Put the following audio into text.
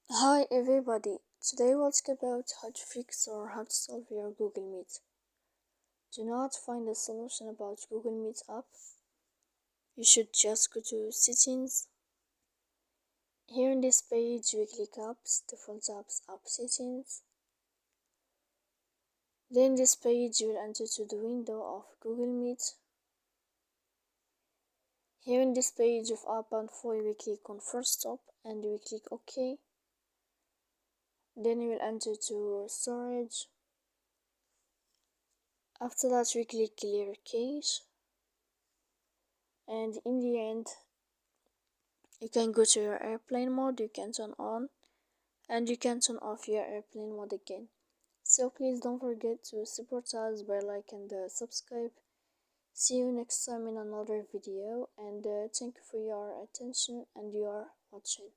Hi everybody, today we'll talk about how to fix or how to solve your Google Meet. Do you know how to find a solution about Google Meet app? You should just go to settings. Here in this page we click apps, default apps, app settings. Then this page you will enter to the window of Google Meet. Here in this page of app info we click on first stop and we click OK. Then we will enter to storage. After that we click clear cache, and in the end you can go to your airplane mode, you can turn on, and you can turn off your airplane mode again. So please don't forget to support us by like and subscribe. See you next time in another video, and thank you for your attention and your watching.